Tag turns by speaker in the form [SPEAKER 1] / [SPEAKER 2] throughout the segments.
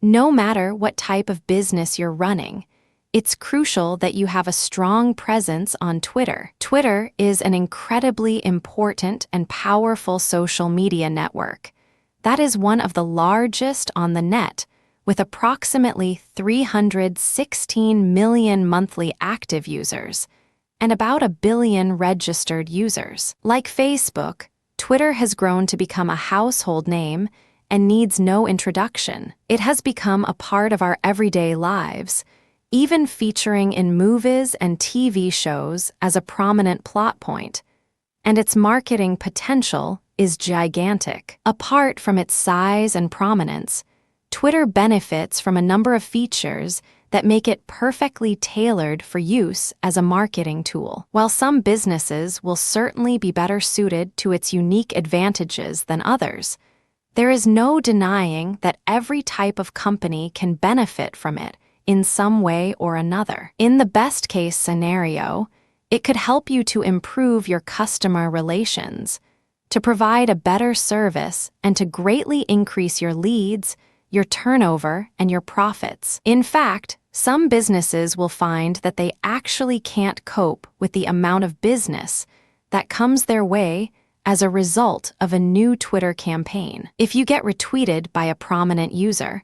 [SPEAKER 1] No matter what type of business you're running, it's crucial that you have a strong presence on Twitter. Twitter is an incredibly important and powerful social media network. That is one of the largest on the net, with approximately 316 million monthly active users and about 1 billion registered users. Like Facebook, Twitter has grown to become a household name and needs no introduction. It has become a part of our everyday lives, even featuring in movies and TV shows as a prominent plot point, and its marketing potential is gigantic. Apart from its size and prominence, Twitter benefits from a number of features that make it perfectly tailored for use as a marketing tool. While some businesses will certainly be better suited to its unique advantages than others, there is no denying that every type of company can benefit from it in some way or another. In the best-case scenario, it could help you to improve your customer relations, to provide a better service, and to greatly increase your leads, your turnover, and your profits. In fact, some businesses will find that they actually can't cope with the amount of business that comes their way as a result of a new Twitter campaign. If you get retweeted by a prominent user,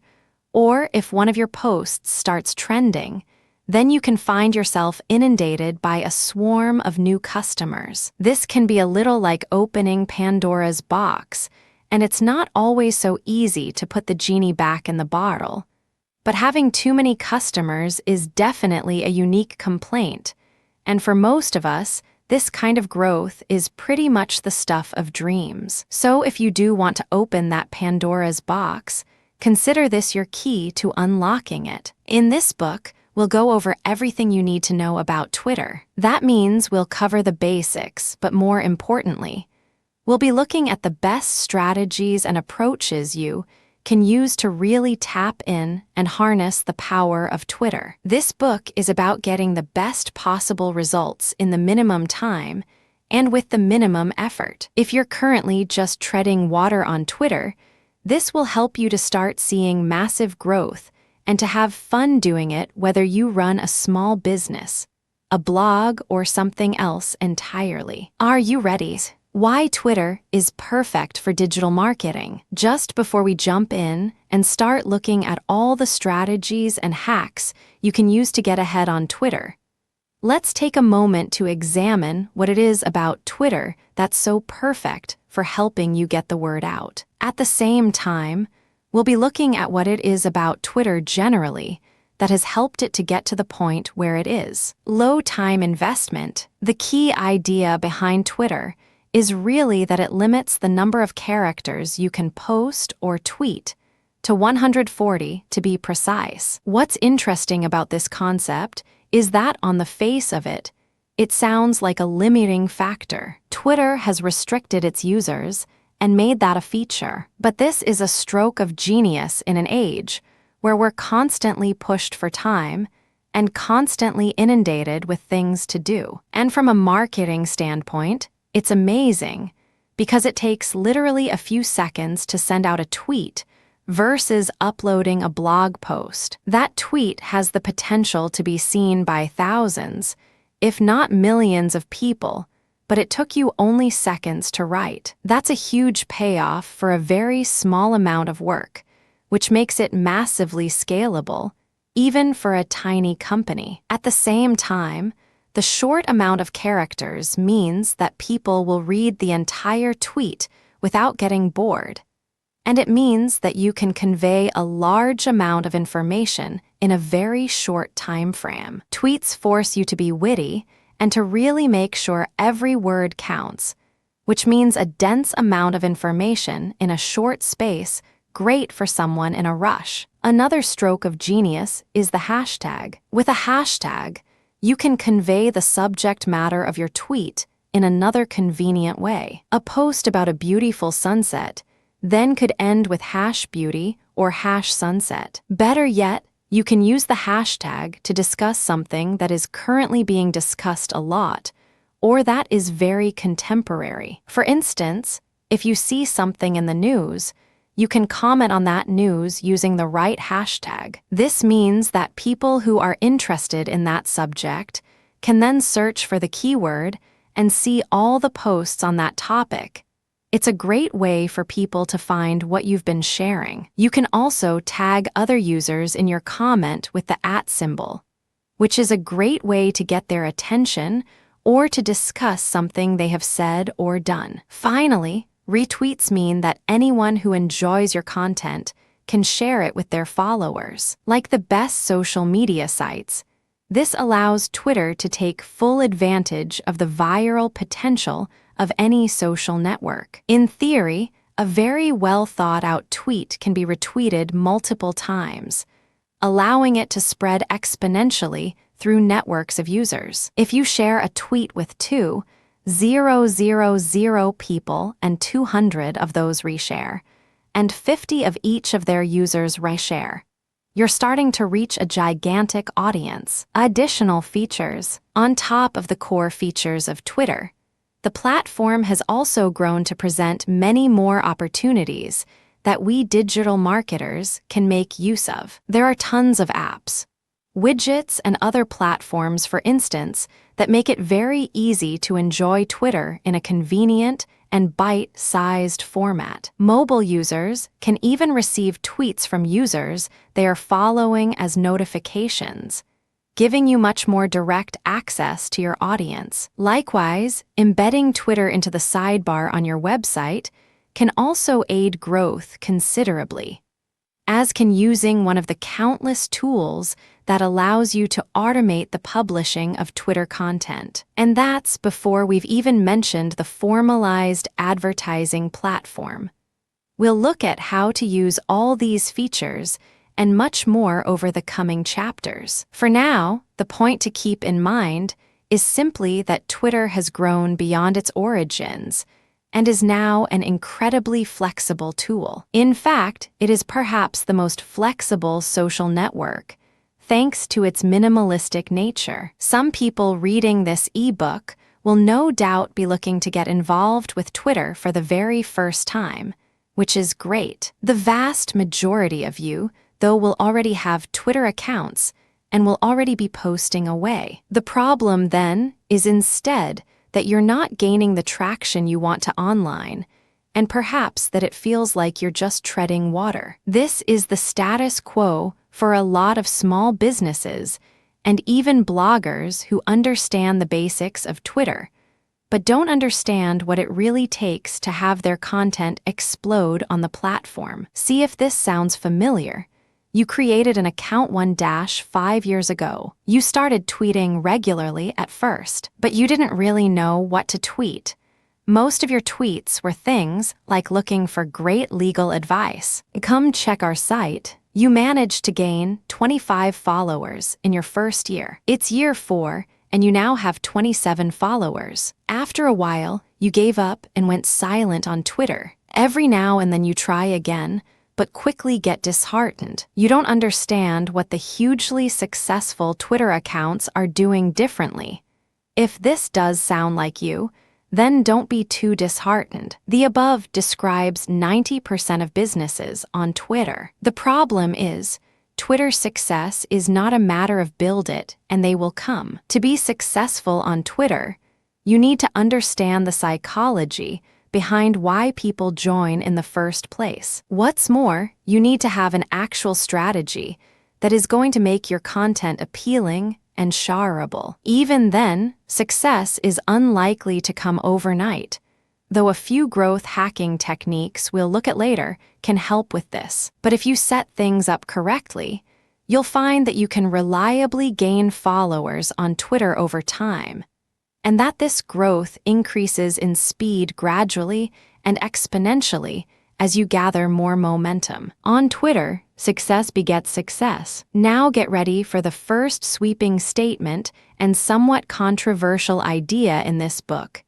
[SPEAKER 1] or if one of your posts starts trending, then you can find yourself inundated by a swarm of new customers. This can be a little like opening Pandora's box, and it's not always so easy to put the genie back in the bottle. But having too many customers is definitely a unique complaint, and for most of us, this kind of growth is pretty much the stuff of dreams. So if you do want to open that Pandora's box, consider this your key to unlocking it. In this book, we'll go over everything you need to know about Twitter. That means we'll cover the basics, but more importantly, we'll be looking at the best strategies and approaches you can use to really tap in and harness the power of Twitter. This book is about getting the best possible results in the minimum time and with the minimum effort. If you're currently just treading water on Twitter, this will help you to start seeing massive growth and to have fun doing it, whether you run a small business, a blog, or something else entirely. Are you ready? Why Twitter is perfect for digital marketing. Just before we jump in and start looking at all the strategies and hacks you can use to get ahead on Twitter, let's take a moment to examine what it is about Twitter that's so perfect for helping you get the word out. At the same time, we'll be looking at what it is about Twitter generally that has helped it to get to the point where it is. Low time investment. The key idea behind Twitter is really that it limits the number of characters you can post or tweet to 140 to be precise. What's interesting about this concept is that on the face of it, it sounds like a limiting factor. Twitter has restricted its users and made that a feature. But this is a stroke of genius in an age where we're constantly pushed for time and constantly inundated with things to do. And from a marketing standpoint, it's amazing because it takes literally a few seconds to send out a tweet versus uploading a blog post. That tweet has the potential to be seen by thousands, if not millions of people, but it took you only seconds to write. That's a huge payoff for a very small amount of work, which makes it massively scalable, even for a tiny company. At the same time, the short amount of characters means that people will read the entire tweet without getting bored. And it means that you can convey a large amount of information in a very short time frame. Tweets force you to be witty and to really make sure every word counts, which means a dense amount of information in a short space, great for someone in a rush. Another stroke of genius is the hashtag. With a hashtag, you can convey the subject matter of your tweet in another convenient way. A post about a beautiful sunset then could end with #beauty or #sunset. Better yet, you can use the hashtag to discuss something that is currently being discussed a lot, or that is very contemporary. For instance, if you see something in the news, you can comment on that news using the right hashtag. This means that people who are interested in that subject can then search for the keyword and see all the posts on that topic. It's a great way for people to find what you've been sharing. You can also tag other users in your comment with the @ symbol, which is a great way to get their attention or to discuss something they have said or done. Finally, retweets mean that anyone who enjoys your content can share it with their followers. Like the best social media sites, this allows Twitter to take full advantage of the viral potential of any social network. In theory, a very well-thought-out tweet can be retweeted multiple times, allowing it to spread exponentially through networks of users. If you share a tweet with 2,000 people and 200 of those reshare, and 50 of each of their users reshare, you're starting to reach a gigantic audience. Additional features. On top of the core features of Twitter, the platform has also grown to present many more opportunities that we digital marketers can make use of. There are tons of apps, widgets, and other platforms, for instance, that make it very easy to enjoy Twitter in a convenient and bite-sized format. Mobile users can even receive tweets from users they are following as notifications, giving you much more direct access to your audience. Likewise, embedding Twitter into the sidebar on your website can also aid growth considerably, as can using one of the countless tools that allows you to automate the publishing of Twitter content. And that's before we've even mentioned the formalized advertising platform. We'll look at how to use all these features and much more over the coming chapters. For now, the point to keep in mind is simply that Twitter has grown beyond its origins and is now an incredibly flexible tool. In fact, it is perhaps the most flexible social network, thanks to its minimalistic nature. Some people reading this ebook will no doubt be looking to get involved with Twitter for the very first time, which is great. The vast majority of you, though, will already have Twitter accounts and will already be posting away. The problem then is instead that you're not gaining the traction you want to online, and perhaps that it feels like you're just treading water. This is the status quo for a lot of small businesses and even bloggers who understand the basics of Twitter, but don't understand what it really takes to have their content explode on the platform. See if this sounds familiar. You created an account 1-5 years ago. You started tweeting regularly at first, but you didn't really know what to tweet. Most of your tweets were things like looking for great legal advice. Come check our site. You managed to gain 25 followers in your first year. It's year 4, and you now have 27 followers. After a while, you gave up and went silent on Twitter. Every now and then you try again, but quickly get disheartened. You don't understand what the hugely successful Twitter accounts are doing differently. If this does sound like you, then don't be too disheartened. The above describes 90% of businesses on Twitter. The problem is, Twitter's success is not a matter of build it and they will come. To be successful on Twitter, you need to understand the psychology behind why people join in the first place. What's more, you need to have an actual strategy that is going to make your content appealing and shareable. Even then, success is unlikely to come overnight, though a few growth hacking techniques we'll look at later can help with this. But if you set things up correctly, you'll find that you can reliably gain followers on Twitter over time, and that this growth increases in speed gradually and exponentially as you gather more momentum. On Twitter, success begets success. Now get ready for the first sweeping statement and somewhat controversial idea in this book.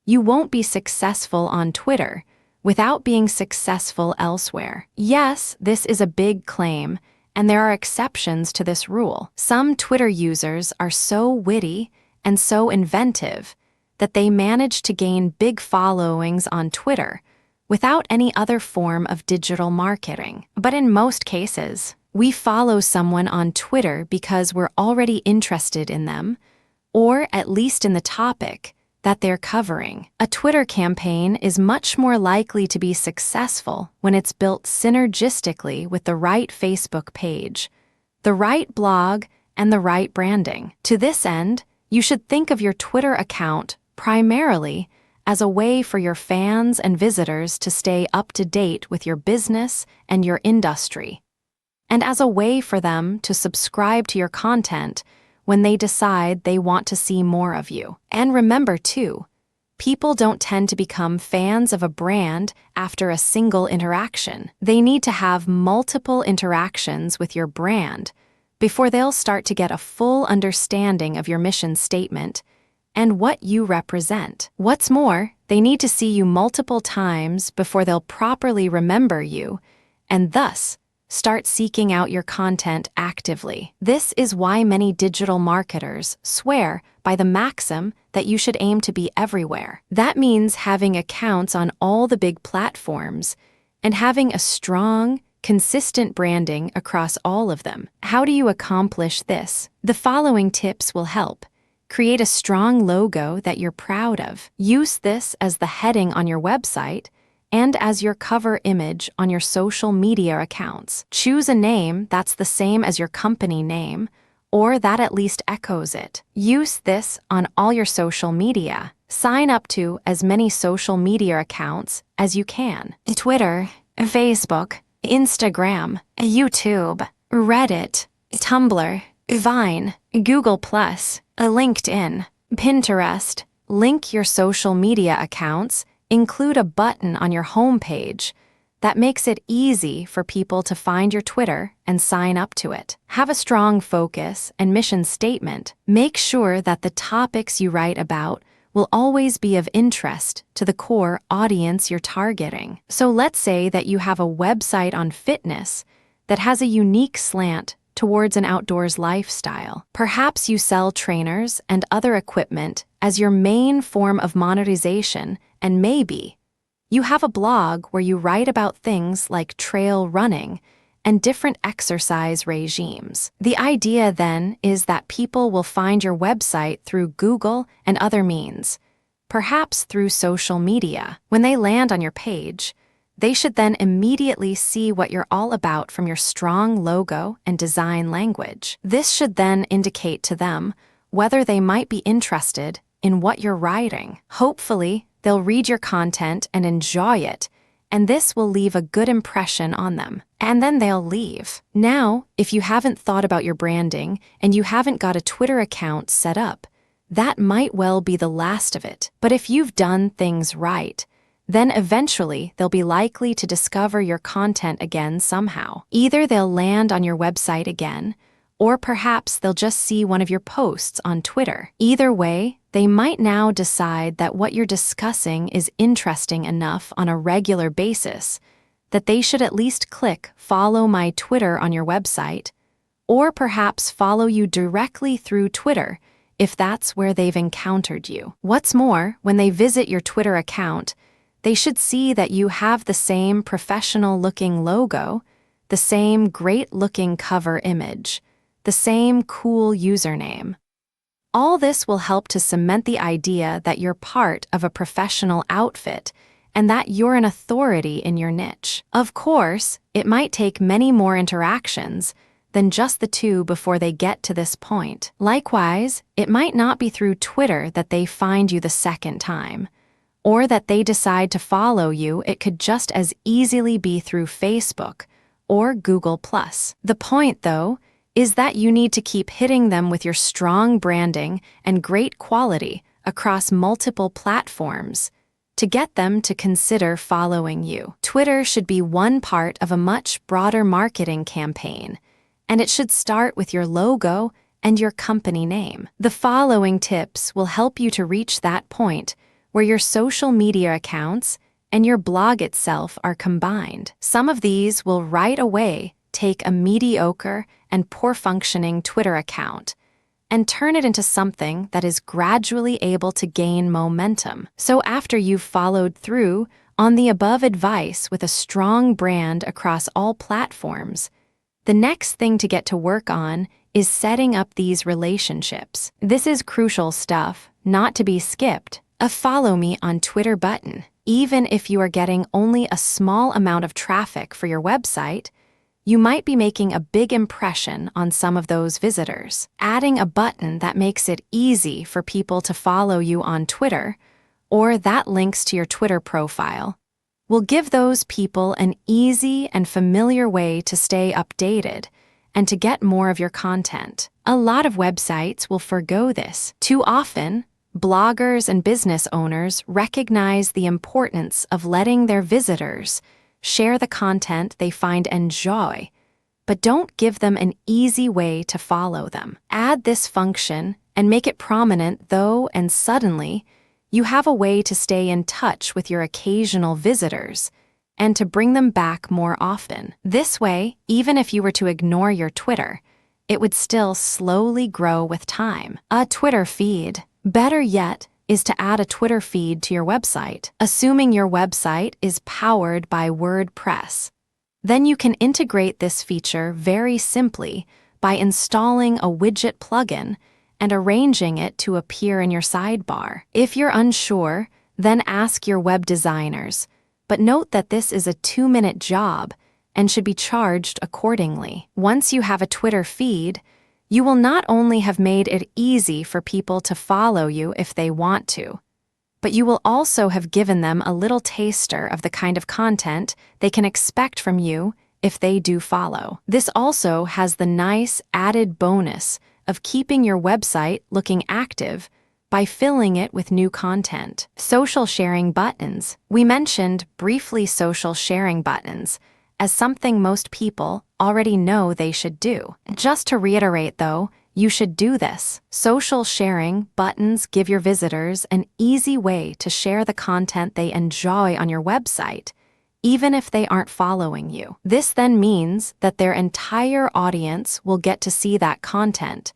[SPEAKER 1] You won't be successful on Twitter without being successful elsewhere. Yes, this is a big claim, and there are exceptions to this rule. Some Twitter users are so witty and so inventive that they manage to gain big followings on Twitter without any other form of digital marketing. But in most cases, we follow someone on Twitter because we're already interested in them, or at least in the topic that they're covering. A Twitter campaign is much more likely to be successful when it's built synergistically with the right Facebook page, the right blog, and the right branding. To this end, you should think of your Twitter account primarily as a way for your fans and visitors to stay up to date with your business and your industry, and as a way for them to subscribe to your content when they decide they want to see more of you. And remember, too, people don't tend to become fans of a brand after a single interaction. They need to have multiple interactions with your brand before they'll start to get a full understanding of your mission statement and what you represent. What's more, they need to see you multiple times before they'll properly remember you and thus start seeking out your content actively. This is why many digital marketers swear by the maxim that you should aim to be everywhere. That means having accounts on all the big platforms and having a strong, consistent branding across all of them. How do you accomplish this? The following tips will help. Create a strong logo that you're proud of. Use this as the heading on your website and as your cover image on your social media accounts. Choose a name that's the same as your company name, or that at least echoes it. Use this on all your social media. Sign up to as many social media accounts as you can. Twitter, Facebook, Instagram, YouTube, Reddit, Tumblr, Vine, Google+, LinkedIn, Pinterest. Link your social media accounts. Include a button on your homepage that makes it easy for people to find your Twitter and sign up to it. Have a strong focus and mission statement. Make sure that the topics you write about will always be of interest to the core audience you're targeting. So let's say that you have a website on fitness that has a unique slant towards an outdoors lifestyle. Perhaps you sell trainers and other equipment as your main form of monetization, and maybe you have a blog where you write about things like trail running and different exercise regimes. The idea then is that people will find your website through Google and other means, perhaps through social media. When they land on your page, they should then immediately see what you're all about from your strong logo and design language. This should then indicate to them whether they might be interested in what you're writing. Hopefully, they'll read your content and enjoy it, and this will leave a good impression on them. And then they'll leave. Now, if you haven't thought about your branding and you haven't got a Twitter account set up, that might well be the last of it. But if you've done things right, then eventually they'll be likely to discover your content again somehow. Either they'll land on your website again, or perhaps they'll just see one of your posts on Twitter. Either way, they might now decide that what you're discussing is interesting enough on a regular basis that they should at least click follow my Twitter on your website, or perhaps follow you directly through Twitter if that's where they've encountered you. What's more, when they visit your Twitter account, they should see that you have the same professional-looking logo, the same great-looking cover image, the same cool username. All this will help to cement the idea that you're part of a professional outfit and that you're an authority in your niche. Of course, it might take many more interactions than just the two before they get to this point. Likewise, it might not be through Twitter that they find you the second time, or that they decide to follow you. It could just as easily be through Facebook or Google+. The point, though, is that you need to keep hitting them with your strong branding and great quality across multiple platforms to get them to consider following you. Twitter should be one part of a much broader marketing campaign, and it should start with your logo and your company name. The following tips will help you to reach that point where your social media accounts and your blog itself are combined. Some of these will right away take a mediocre and poor-functioning Twitter account and turn it into something that is gradually able to gain momentum. So after you've followed through On the above advice with a strong brand across all platforms, the next thing to get to work on is setting up these relationships. This is crucial stuff, not to be skipped. A follow me on Twitter button. Even if you are getting only a small amount of traffic for your website, you might be making a big impression on some of those visitors. Adding a button that makes it easy for people to follow you on Twitter, or that links to your Twitter profile, will give those people an easy and familiar way to stay updated and to get more of your content. A lot of websites will forgo this. Too often, bloggers and business owners recognize the importance of letting their visitors share the content they find enjoy, but don't give them an easy way to follow them. Add this function and make it prominent though, and suddenly, you have a way to stay in touch with your occasional visitors and to bring them back more often. This way, even if you were to ignore your Twitter, it would still slowly grow with time. A Twitter feed. Better yet is to add a Twitter feed to your website. Assuming your website is powered by WordPress, then you can integrate this feature very simply by installing a widget plugin and arranging it to appear in your sidebar. If you're unsure, then ask your web designers, but note that this is a 2-minute job and should be charged accordingly. Once you have a Twitter feed, you will not only have made it easy for people to follow you if they want to, but you will also have given them a little taster of the kind of content they can expect from you if they do follow. This also has the nice added bonus of keeping your website looking active by filling it with new content. Social sharing buttons. We mentioned briefly social sharing buttons as something most people already know they should do. Just to reiterate though, you should do this. Social sharing buttons give your visitors an easy way to share the content they enjoy on your website, even if they aren't following you. This then means that their entire audience will get to see that content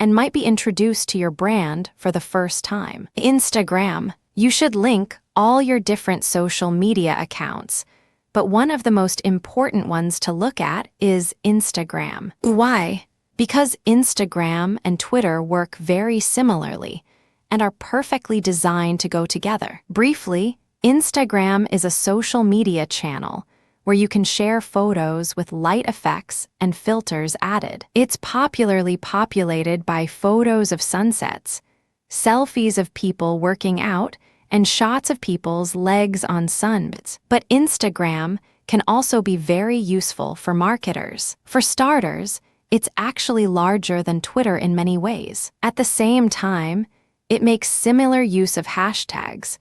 [SPEAKER 1] and might be introduced to your brand for the first time. Instagram. You should link all your different social media accounts, but one of the most important ones to look at is Instagram. Why? Because Instagram and Twitter work very similarly and are perfectly designed to go together. Briefly, Instagram is a social media channel where you can share photos with light effects and filters added. It's popularly populated by photos of sunsets, selfies of people working out, and shots of people's legs on sunsets. But Instagram can also be very useful for marketers. For starters, it's actually larger than Twitter in many ways. At the same time, it makes similar use of hashtags,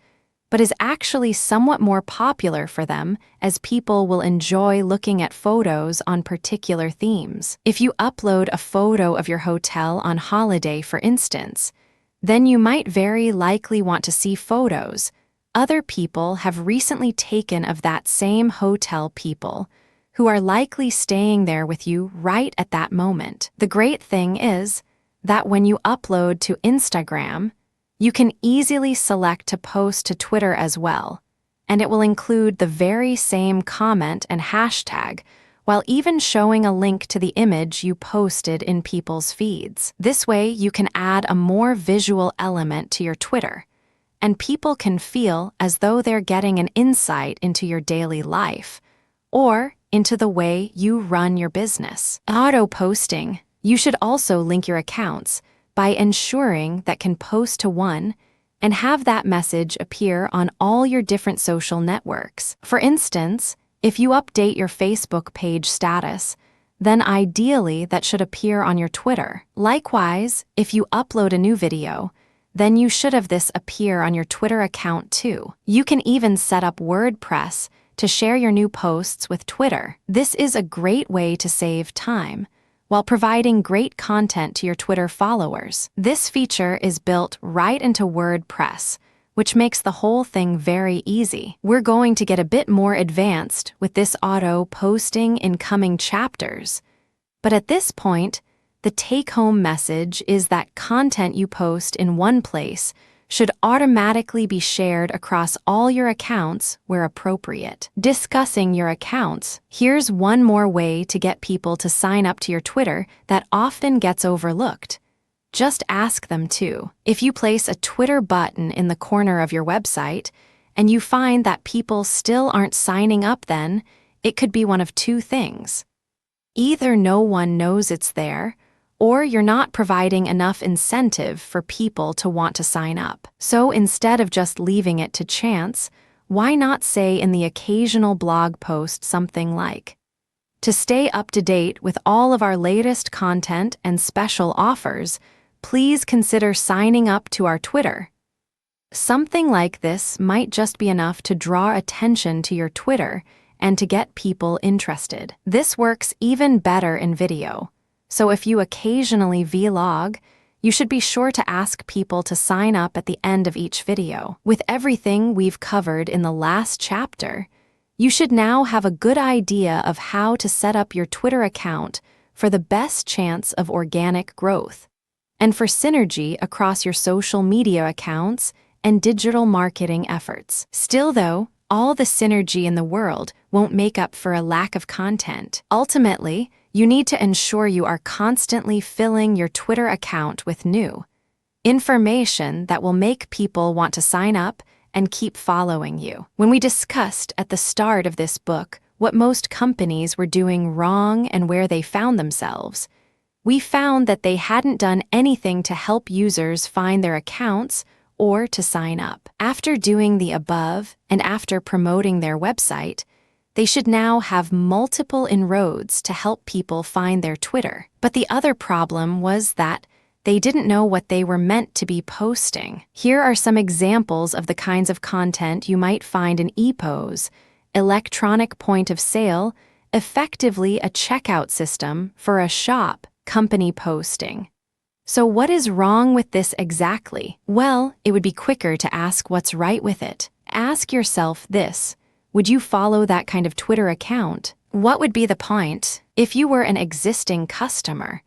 [SPEAKER 1] but is actually somewhat more popular for them as people will enjoy looking at photos on particular themes. If you upload a photo of your hotel on holiday, for instance, then you might very likely want to see photos other people have recently taken of that same hotel people who are likely staying there with you right at that moment. The great thing is that when you upload to Instagram, you can easily select to post to Twitter as well, and it will include the very same comment and hashtag, while even showing a link to the image you posted in people's feeds. This way, you can add a more visual element to your Twitter, and people can feel as though they're getting an insight into your daily life, or into the way you run your business. Auto-posting. You should also link your accounts by ensuring that can post to one and have that message appear on all your different social networks. For instance, if you update your Facebook page status, then ideally that should appear on your Twitter. Likewise, if you upload a new video, then you should have this appear on your Twitter account too. You can even set up WordPress to share your new posts with Twitter. This is a great way to save time while providing great content to your Twitter followers. This feature is built right into WordPress, which makes the whole thing very easy. We're going to get a bit more advanced with this auto-posting in coming chapters, but at this point, the take-home message is that content you post in one place should automatically be shared across all your accounts where appropriate. Discussing your accounts. Here's one more way to get people to sign up to your Twitter that often gets overlooked. Just ask them to. If you place a Twitter button in the corner of your website and you find that people still aren't signing up, then it could be one of two things. Either no one knows it's there, or you're not providing enough incentive for people to want to sign up. So instead of just leaving it to chance, why not say in the occasional blog post something like, "To stay up to date with all of our latest content and special offers, please consider signing up to our Twitter." Something like this might just be enough to draw attention to your Twitter and to get people interested. This works even better in video. So if you occasionally vlog, you should be sure to ask people to sign up at the end of each video. With everything we've covered in the last chapter, you should now have a good idea of how to set up your Twitter account for the best chance of organic growth, and for synergy across your social media accounts and digital marketing efforts. Still though, all the synergy in the world won't make up for a lack of content. Ultimately, you need to ensure you are constantly filling your Twitter account with new information that will make people want to sign up and keep following you. When we discussed at the start of this book what most companies were doing wrong and where they found themselves, we found that they hadn't done anything to help users find their accounts or to sign up. After doing the above and after promoting their website, they should now have multiple inroads to help people find their Twitter. But the other problem was that they didn't know what they were meant to be posting. Here are some examples of the kinds of content you might find in EBOOK, electronic point of sale, effectively a checkout system for a shop, company posting. So what is wrong with this exactly? Well, it would be quicker to ask what's right with it. Ask yourself this. Would you follow that kind of Twitter account? What would be the point? If you were an existing customer,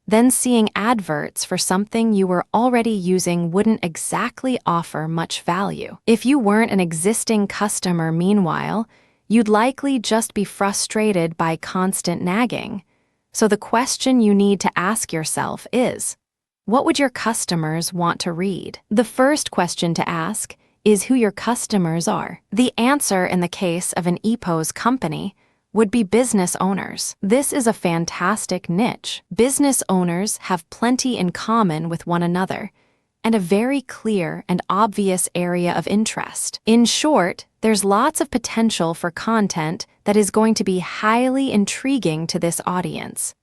[SPEAKER 1] then seeing adverts for something you were already using wouldn't exactly offer much value. If you weren't an existing customer, meanwhile, you'd likely just be frustrated by constant nagging. So the question you need to ask yourself is, what would your customers want to read? The first question to ask is who your customers are. The answer in the case of an EBOOK company would be business owners. This is a fantastic niche. Business owners have plenty in common with one another and a very clear and obvious area of interest. In short, there's lots of potential for content that is going to be highly intriguing to this audience.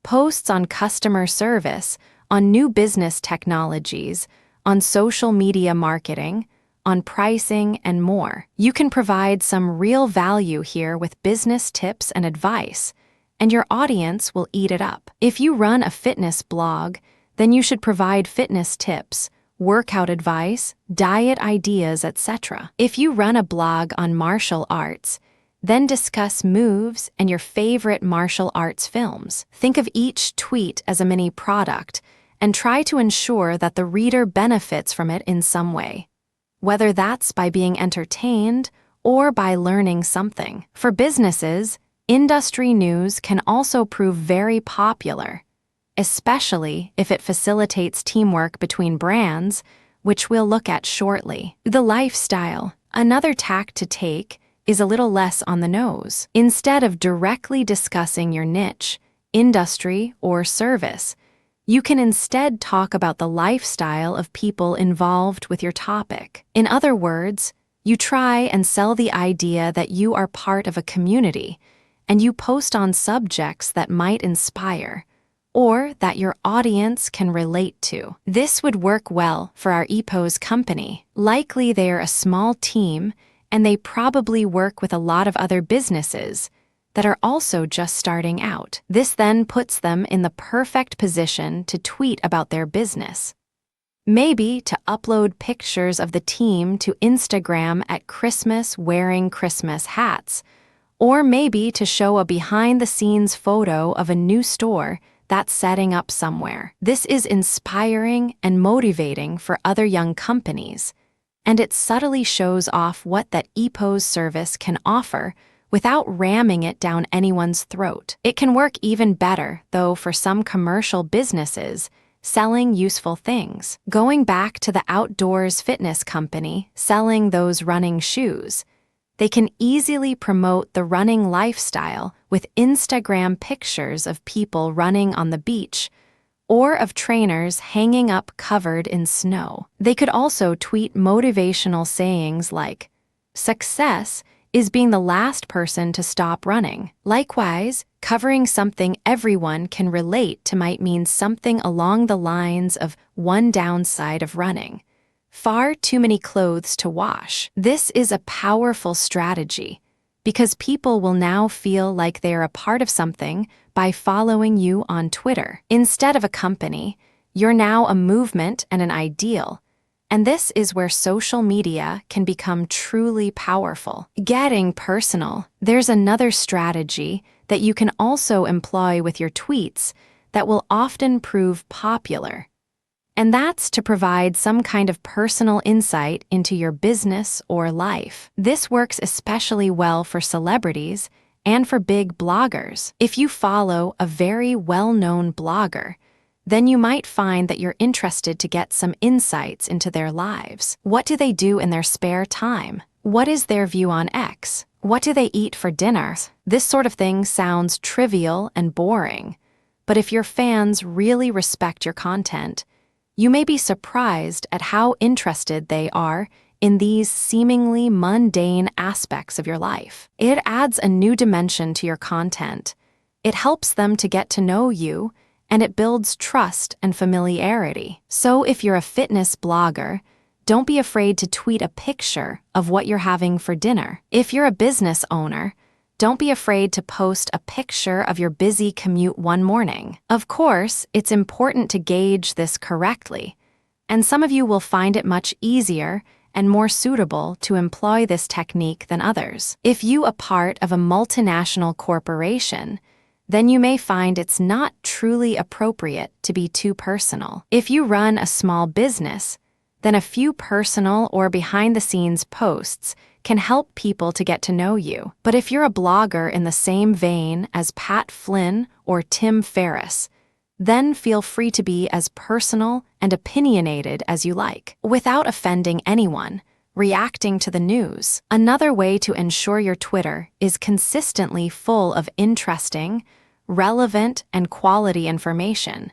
[SPEAKER 1] Posts on customer service, on new business technologies, on social media marketing, on pricing, and more. You can provide some real value here with business tips and advice, and your audience will eat it up. If you run a fitness blog, then you should provide fitness tips, workout advice, diet ideas, etc. If you run a blog on martial arts, then discuss moves and your favorite martial arts films. Think of each tweet as a mini product and try to ensure that the reader benefits from it in some way, whether that's by being entertained or by learning something. For businesses, industry news can also prove very popular, especially if it facilitates teamwork between brands, which we'll look at shortly. The lifestyle. Another tack to take is a little less on the nose. Instead of directly discussing your niche, industry, or service, you can instead talk about the lifestyle of people involved with your topic. In other words, you try and sell the idea that you are part of a community, and you post on subjects that might inspire, or that your audience can relate to. This would work well for our EBOOK company. Likely they're a small team, and they probably work with a lot of other businesses that are also just starting out. This then puts them in the perfect position to tweet about their business. Maybe to upload pictures of the team to Instagram at Christmas wearing Christmas hats, or maybe to show a behind-the-scenes photo of a new store that's setting up somewhere. This is inspiring and motivating for other young companies, and it subtly shows off what that EBOOK service can offer without ramming it down anyone's throat. It can work even better, though, for some commercial businesses selling useful things. Going back to the outdoors fitness company selling those running shoes, they can easily promote the running lifestyle with Instagram pictures of people running on the beach or of trainers hanging up covered in snow. They could also tweet motivational sayings like, "Success is being the last person to stop running." Likewise, covering something everyone can relate to might mean something along the lines of "one downside of running: far too many clothes to wash." This is a powerful strategy because people will now feel like they are a part of something by following you on Twitter. Instead of a company, you're now a movement and an ideal. And this is where social media can become truly powerful. Getting personal, there's another strategy that you can also employ with your tweets that will often prove popular. And that's to provide some kind of personal insight into your business or life. This works especially well for celebrities and for big bloggers. If you follow a very well-known blogger, then you might find that you're interested to get some insights into their lives. What do they do in their spare time? What is their view on X? What do they eat for dinner? This sort of thing sounds trivial and boring, but if your fans really respect your content, you may be surprised at how interested they are in these seemingly mundane aspects of your life. It adds a new dimension to your content. It helps them to get to know you, and it builds trust and familiarity. So if you're a fitness blogger, don't be afraid to tweet a picture of what you're having for dinner. If you're a business owner, don't be afraid to post a picture of your busy commute one morning. Of course, it's important to gauge this correctly, and some of you will find it much easier and more suitable to employ this technique than others. If you are part of a multinational corporation, then you may find it's not truly appropriate to be too personal. If you run a small business, then a few personal or behind-the-scenes posts can help people to get to know you. But if you're a blogger in the same vein as Pat Flynn or Tim Ferriss, then feel free to be as personal and opinionated as you like, without offending anyone, reacting to the news. Another way to ensure your Twitter is consistently full of interesting, relevant, and quality information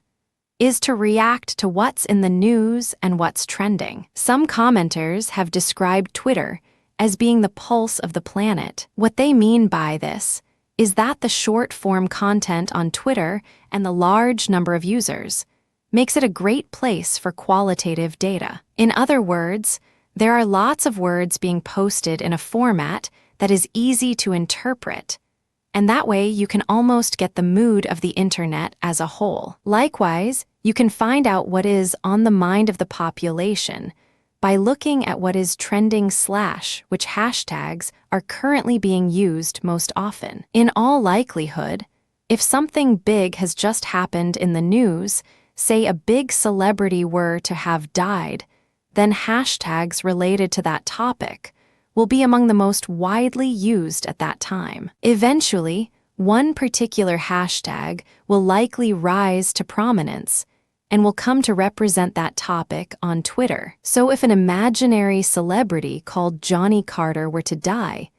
[SPEAKER 1] is to react to what's in the news and what's trending. Some commenters have described Twitter as being the pulse of the planet. What they mean by this is that the short-form content on Twitter and the large number of users makes it a great place for qualitative data. In other words, there are lots of words being posted in a format that is easy to interpret, and that way you can almost get the mood of the internet as a whole. Likewise, you can find out what is on the mind of the population by looking at what is trending / which hashtags are currently being used most often. In all likelihood, if something big has just happened in the news, say a big celebrity were to have died, then hashtags related to that topic will be among the most widely used at that time. Eventually, one particular hashtag will likely rise to prominence and will come to represent that topic on Twitter. So if an imaginary celebrity called Johnny Carter were to die,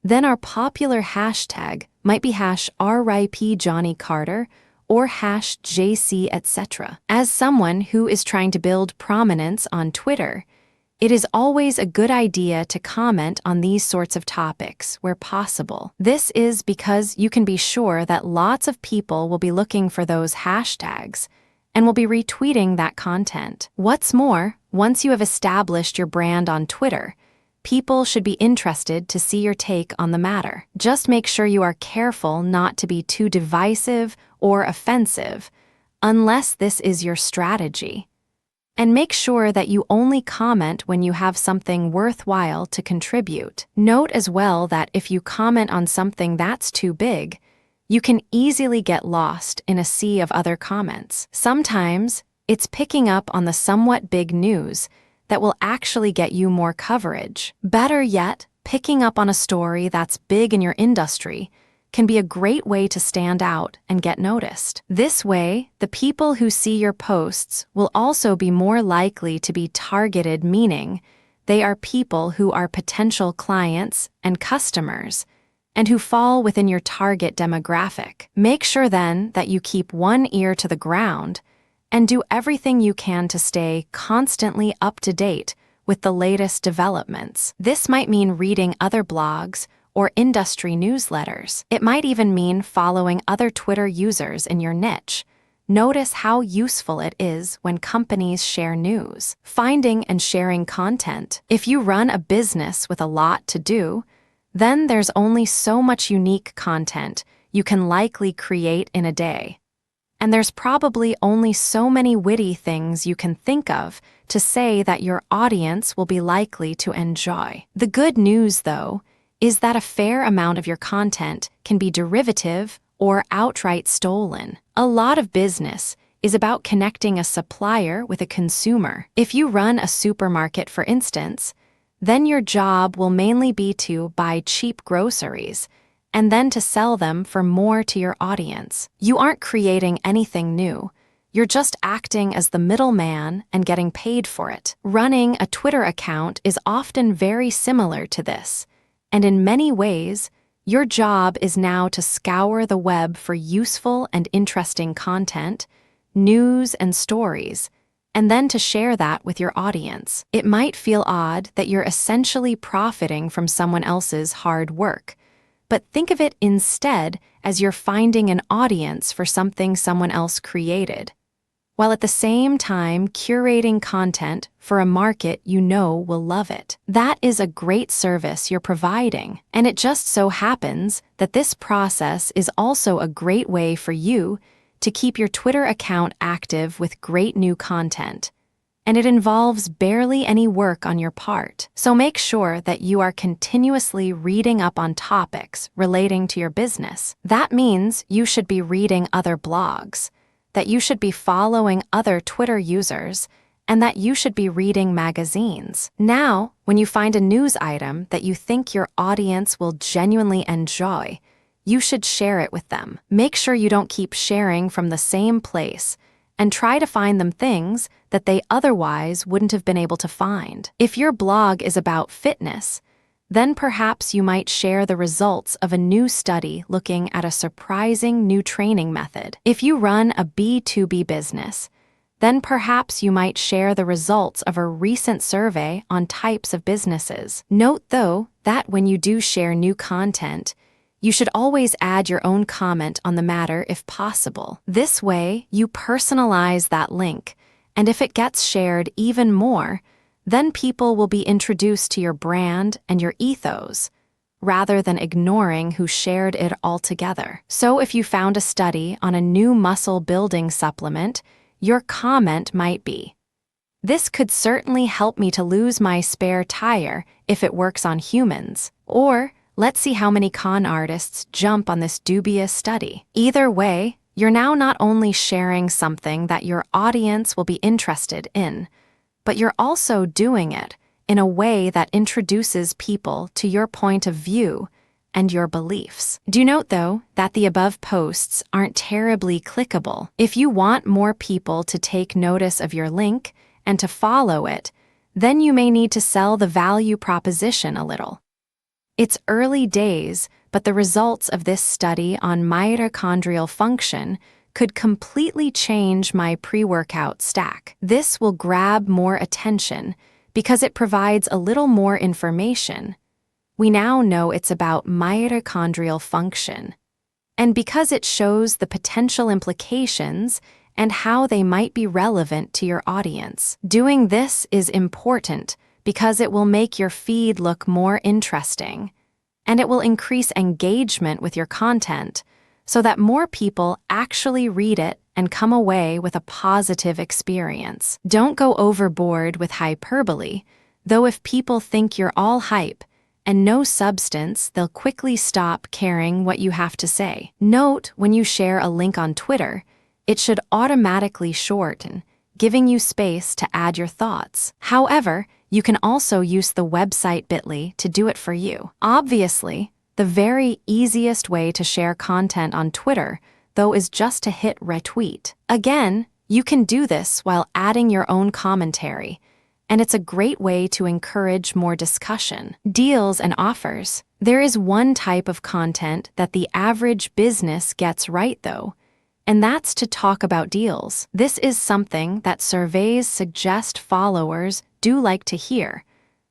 [SPEAKER 1] then our popular hashtag might be #RIP Johnny Carter or #JC, etc. As someone who is trying to build prominence on Twitter, it is always a good idea to comment on these sorts of topics where possible. This is because you can be sure that lots of people will be looking for those hashtags and will be retweeting that content. What's more, once you have established your brand on Twitter, people should be interested to see your take on the matter. Just make sure you are careful not to be too divisive or offensive, unless this is your strategy. And make sure that you only comment when you have something worthwhile to contribute. Note as well that if you comment on something that's too big, you can easily get lost in a sea of other comments. Sometimes, it's picking up on the somewhat big news that will actually get you more coverage. Better yet, picking up on a story that's big in your industry can be a great way to stand out and get noticed. This way, the people who see your posts will also be more likely to be targeted, meaning they are people who are potential clients and customers, and who fall within your target demographic. Make sure then that you keep one ear to the ground and do everything you can to stay constantly up to date with the latest developments. This might mean reading other blogs or industry newsletters. It might even mean following other Twitter users in your niche. Notice how useful it is when companies share news. Finding and sharing content. If you run a business with a lot to do, then there's only so much unique content you can likely create in a day. And there's probably only so many witty things you can think of to say that your audience will be likely to enjoy. The good news, though, is that a fair amount of your content can be derivative or outright stolen. A lot of business is about connecting a supplier with a consumer. If you run a supermarket, for instance, then your job will mainly be to buy cheap groceries and then to sell them for more to your audience. You aren't creating anything new. You're just acting as the middleman and getting paid for it. Running a Twitter account is often very similar to this, and in many ways, your job is now to scour the web for useful and interesting content, news and stories, and then to share that with your audience. It might feel odd that you're essentially profiting from someone else's hard work, but think of it instead as you're finding an audience for something someone else created, while at the same time curating content for a market you know will love it. That is a great service you're providing, and it just so happens that this process is also a great way for you to keep your Twitter account active with great new content. And it involves barely any work on your part. So make sure that you are continuously reading up on topics relating to your business. That means you should be reading other blogs, that you should be following other Twitter users, and that you should be reading magazines. Now, when you find a news item that you think your audience will genuinely enjoy, you should share it with them. Make sure you don't keep sharing from the same place, and try to find them things that they otherwise wouldn't have been able to find. If your blog is about fitness, then perhaps you might share the results of a new study looking at a surprising new training method. If you run a B2B business, then perhaps you might share the results of a recent survey on types of businesses. Note, though, that when you do share new content, you should always add your own comment on the matter if possible. This way, you personalize that link, and if it gets shared even more, then people will be introduced to your brand and your ethos, rather than ignoring who shared it altogether. So if you found a study on a new muscle-building supplement, your comment might be, "This could certainly help me to lose my spare tire if it works on humans," or, "Let's see how many con artists jump on this dubious study." Either way, you're now not only sharing something that your audience will be interested in, but you're also doing it in a way that introduces people to your point of view and your beliefs. Do note, though, that the above posts aren't terribly clickable. If you want more people to take notice of your link and to follow it, then you may need to sell the value proposition a little. It's early days, but the results of this study on mitochondrial function could completely change my pre-workout stack. This will grab more attention because it provides a little more information. We now know it's about mitochondrial function, and because it shows the potential implications and how they might be relevant to your audience. Doing this is important because it will make your feed look more interesting, and it will increase engagement with your content so that more people actually read it and come away with a positive experience. Don't go overboard with hyperbole, though if people think you're all hype and no substance, they'll quickly stop caring what you have to say. Note, when you share a link on Twitter, it should automatically shorten, giving you space to add your thoughts. However, you can also use the website Bitly to do it for you. Obviously, the very easiest way to share content on Twitter, though, is just to hit retweet. Again, you can do this while adding your own commentary, and it's a great way to encourage more discussion. Deals and offers. There is one type of content that the average business gets right, though, and that's to talk about deals. This is something that surveys suggest followers do like to hear,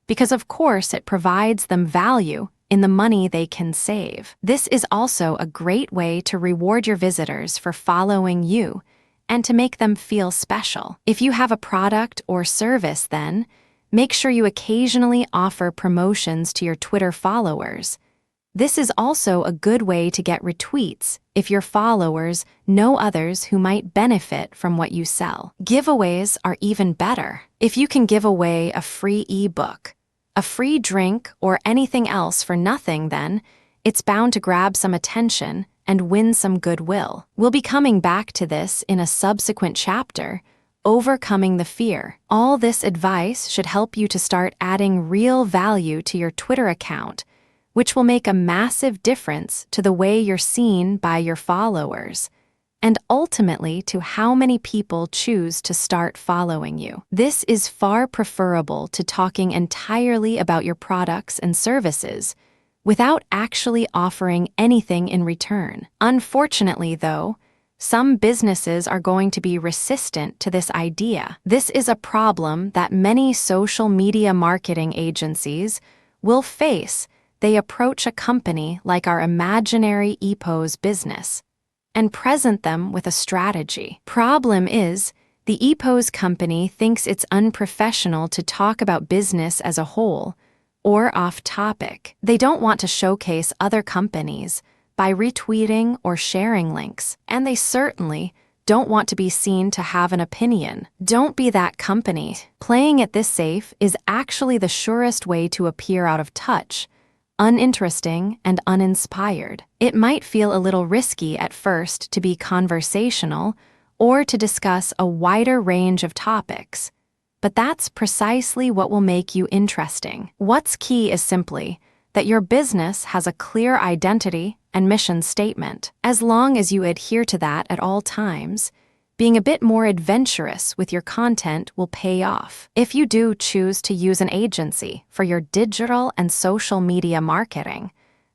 [SPEAKER 1] because of course it provides them value in the money they can save. This is also a great way to reward your visitors for following you and to make them feel special. If you have a product or service, then make sure you occasionally offer promotions to your Twitter followers. This is also a good way to get retweets if your followers know others who might benefit from what you sell. Giveaways are even better. If you can give away a free ebook, a free drink, or anything else for nothing, then it's bound to grab some attention and win some goodwill. We'll be coming back to this in a subsequent chapter, Overcoming the Fear. All this advice should help you to start adding real value to your Twitter account, which will make a massive difference to the way you're seen by your followers, and ultimately to how many people choose to start following you. This is far preferable to talking entirely about your products and services without actually offering anything in return. Unfortunately, though, some businesses are going to be resistant to this idea. This is a problem that many social media marketing agencies will face. They approach a company like our imaginary EBOOK business and present them with a strategy. Problem is, the EBOOK company thinks it's unprofessional to talk about business as a whole or off topic. They don't want to showcase other companies by retweeting or sharing links, and they certainly don't want to be seen to have an opinion. Don't be that company. Playing it this safe is actually the surest way to appear out of touch, uninteresting, and uninspired. It might feel a little risky at first to be conversational or to discuss a wider range of topics, but that's precisely what will make you interesting. What's key is simply that your business has a clear identity and mission statement. As long as you adhere to that at all times, being a bit more adventurous with your content will pay off. If you do choose to use an agency for your digital and social media marketing,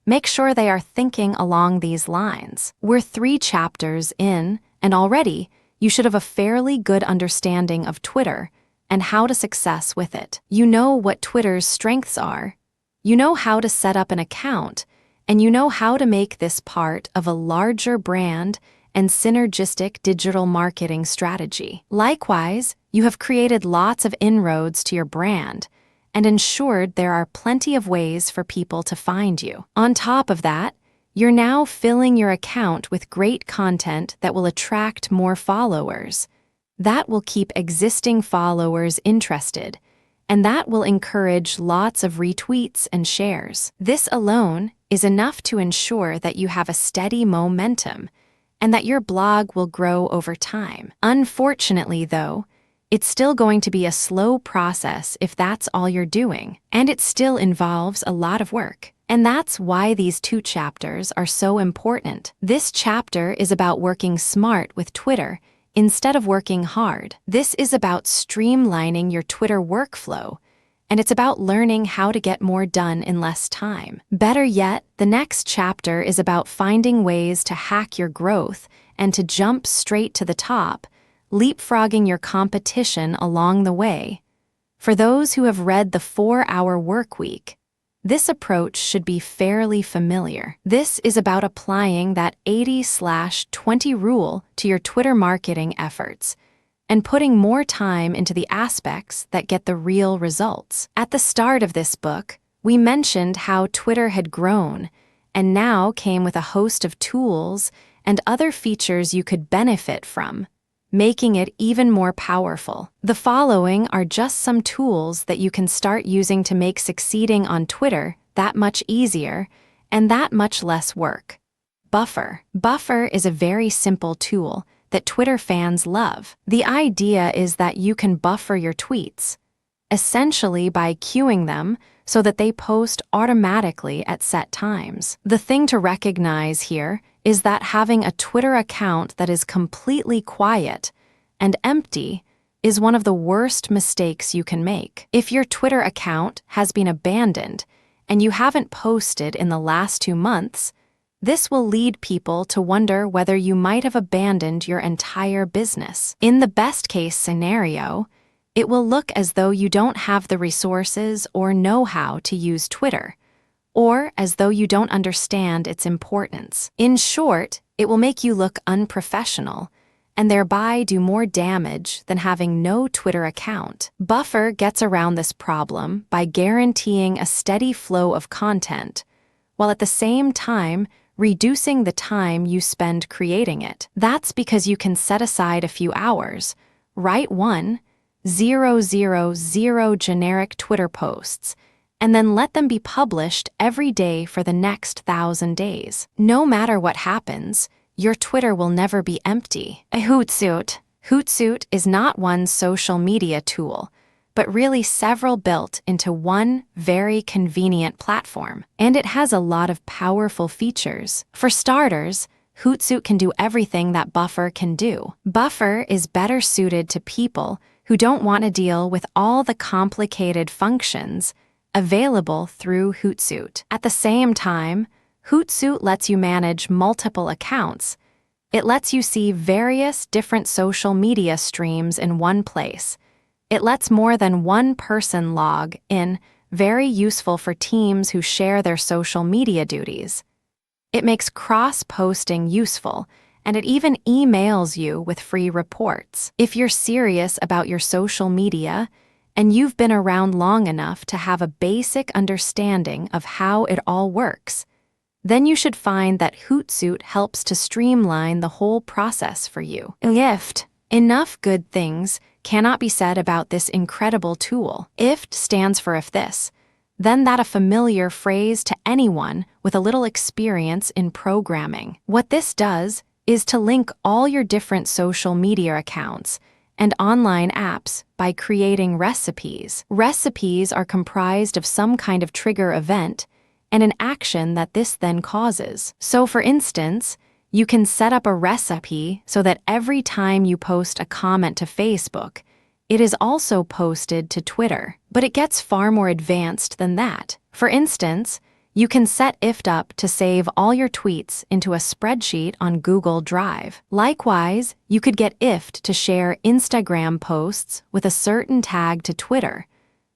[SPEAKER 1] make sure they are thinking along these lines. We're 3 chapters in, and already you should have a fairly good understanding of Twitter and how to success with it. You know what Twitter's strengths are, you know how to set up an account, and you know how to make this part of a larger brand and synergistic digital marketing strategy. Likewise, you have created lots of inroads to your brand and ensured there are plenty of ways for people to find you. On top of that, you're now filling your account with great content that will attract more followers. That will keep existing followers interested, and that will encourage lots of retweets and shares. This alone is enough to ensure that you have a steady momentum and that your blog will grow over time. Unfortunately, though, it's still going to be a slow process if that's all you're doing, and it still involves a lot of work. And that's why these 2 chapters are so important. This chapter is about working smart with Twitter instead of working hard. This is about streamlining your Twitter workflow, and it's about learning how to get more done in less time. Better yet, the next chapter is about finding ways to hack your growth and to jump straight to the top, leapfrogging your competition along the way. For those who have read The 4-Hour Workweek, this approach should be fairly familiar. This is about applying that 80/20 rule to your Twitter marketing efforts and putting more time into the aspects that get the real results. At the start of this book, we mentioned how Twitter had grown and now came with a host of tools and other features you could benefit from, making it even more powerful. The following are just some tools that you can start using to make succeeding on Twitter that much easier, and that much less work. Buffer. Buffer is a very simple tool that Twitter fans love. The idea is that you can buffer your tweets, essentially by queuing them so that they post automatically at set times. The thing to recognize here is that having a Twitter account that is completely quiet and empty is one of the worst mistakes you can make. If your Twitter account has been abandoned and you haven't posted in the last 2 months, this will lead people to wonder whether you might have abandoned your entire business. In the best-case scenario, it will look as though you don't have the resources or know-how to use Twitter, or as though you don't understand its importance. In short, it will make you look unprofessional and thereby do more damage than having no Twitter account. Buffer gets around this problem by guaranteeing a steady flow of content, while at the same time reducing the time you spend creating it. That's because you can set aside a few hours, write 1,000 generic Twitter posts, and then let them be published every day for the next 1,000 days. No matter what happens, your Twitter will never be empty. A Hootsuite. Hootsuite is not one social media tool, but really several built into one very convenient platform. And it has a lot of powerful features. For starters, Hootsuite can do everything that Buffer can do. Buffer is better suited to people who don't want to deal with all the complicated functions available through Hootsuite. At the same time, Hootsuite lets you manage multiple accounts. It lets you see various different social media streams in one place. It lets more than one person log in, very useful for teams who share their social media duties. It makes cross-posting useful, and it even emails you with free reports. If you're serious about your social media, and you've been around long enough to have a basic understanding of how it all works, then you should find that Hootsuite helps to streamline the whole process for you. Enough good things cannot be said about this incredible tool. IFT stands for if this, then that a familiar phrase to anyone with a little experience in programming. What this does is to link all your different social media accounts and online apps by creating recipes. Recipes are comprised of some kind of trigger event and an action that this then causes. So for instance, you can set up a recipe so that every time you post a comment to Facebook, it is also posted to Twitter. But it gets far more advanced than that. For instance, you can set IFT up to save all your tweets into a spreadsheet on Google Drive. Likewise, you could get IFT to share Instagram posts with a certain tag to Twitter,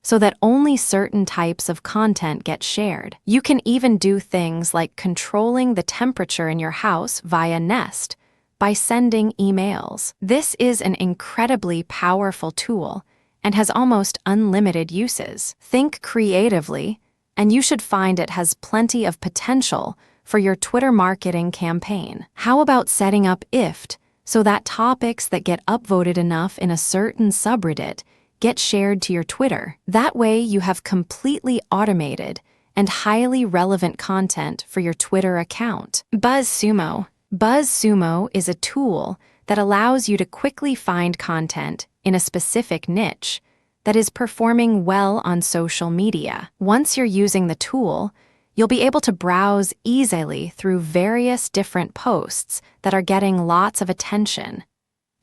[SPEAKER 1] so that only certain types of content get shared. You can even do things like controlling the temperature in your house via Nest by sending emails. This is an incredibly powerful tool and has almost unlimited uses. Think creatively, and you should find it has plenty of potential for your Twitter marketing campaign. How about setting up IFT so that topics that get upvoted enough in a certain subreddit get shared to your Twitter? That way you have completely automated and highly relevant content for your Twitter account. BuzzSumo. BuzzSumo is a tool that allows you to quickly find content in a specific niche that is performing well on social media. Once you're using the tool, you'll be able to browse easily through various different posts that are getting lots of attention.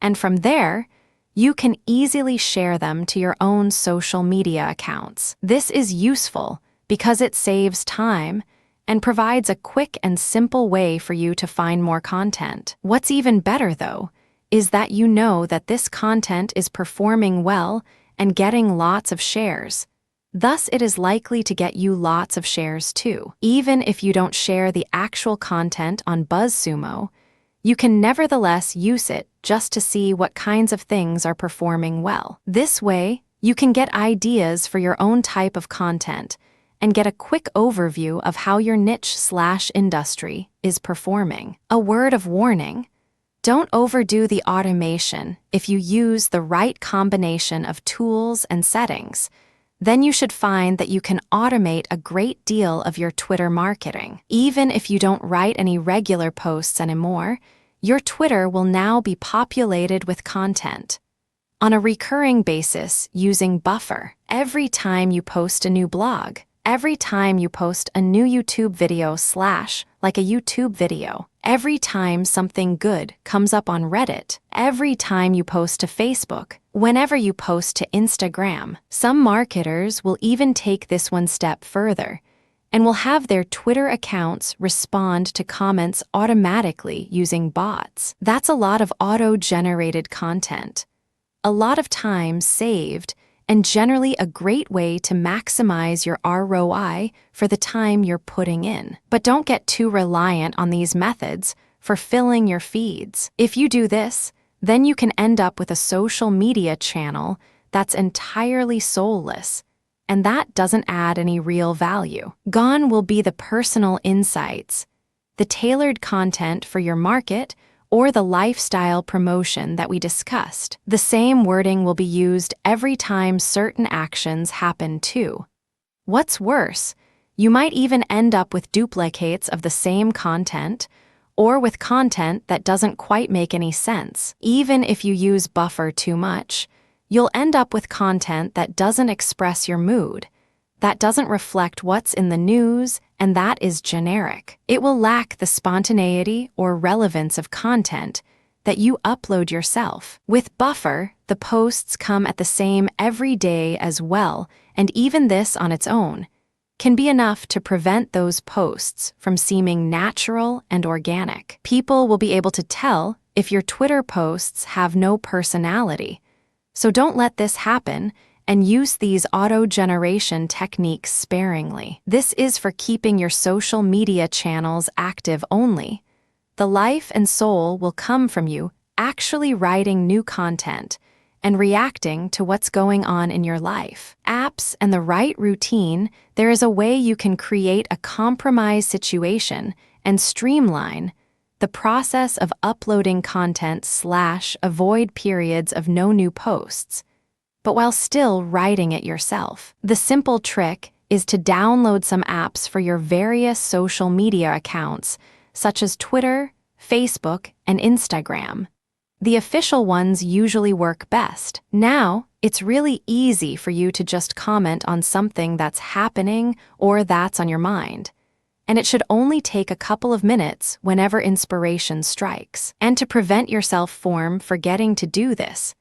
[SPEAKER 1] And from there, you can easily share them to your own social media accounts. This is useful because it saves time and provides a quick and simple way for you to find more content. What's even better, though, is that you know that this content is performing well and getting lots of shares. Thus, it is likely to get you lots of shares too. Even if you don't share the actual content on BuzzSumo, you can nevertheless use it just to see what kinds of things are performing well. This way, you can get ideas for your own type of content and get a quick overview of how your niche/industry is performing. A word of warning: don't overdo the automation if you use the right combination of tools and settings. then you should find that you can automate a great deal of your Twitter marketing. Even if you don't write any regular posts anymore, your Twitter will now be populated with content on a recurring basis using Buffer. Every time you post a new blog, every time you post a new YouTube video like a YouTube video, every time something good comes up on Reddit, every time you post to Facebook, whenever you post to Instagram. Some marketers will even take this one step further and will have their Twitter accounts respond to comments automatically using bots. That's a lot of auto-generated content, a lot of time saved, and generally a great way to maximize your ROI for the time you're putting in. But don't get too reliant on these methods for filling your feeds. If you do this, then you can end up with a social media channel that's entirely soulless, and that doesn't add any real value. Gone will be the personal insights, the tailored content for your market, or the lifestyle promotion that we discussed. The same wording will be used every time certain actions happen too. What's worse, you might even end up with duplicates of the same content, or with content that doesn't quite make any sense. Even if you use Buffer too much, you'll end up with content that doesn't express your mood, that doesn't reflect what's in the news, and that is generic. It will lack the spontaneity or relevance of content that you upload yourself. With Buffer, the posts come at the same every day as well, and even this on its own can be enough to prevent those posts from seeming natural and organic. People will be able to tell if your Twitter posts have no personality. So don't let this happen, and use these auto-generation techniques sparingly. This is for keeping your social media channels active only. The life and soul will come from you actually writing new content and reacting to what's going on in your life. Apps and the right routine, there is a way you can create a compromise situation and streamline the process of uploading content / avoid periods of no new posts, but while still writing it yourself. The simple trick is to download some apps for your various social media accounts, such as Twitter, Facebook, and Instagram. The official ones usually work best. Now, it's really easy for you to just comment on something that's happening or that's on your mind. And it should only take a couple of minutes whenever inspiration strikes. And to prevent yourself from forgetting to do this,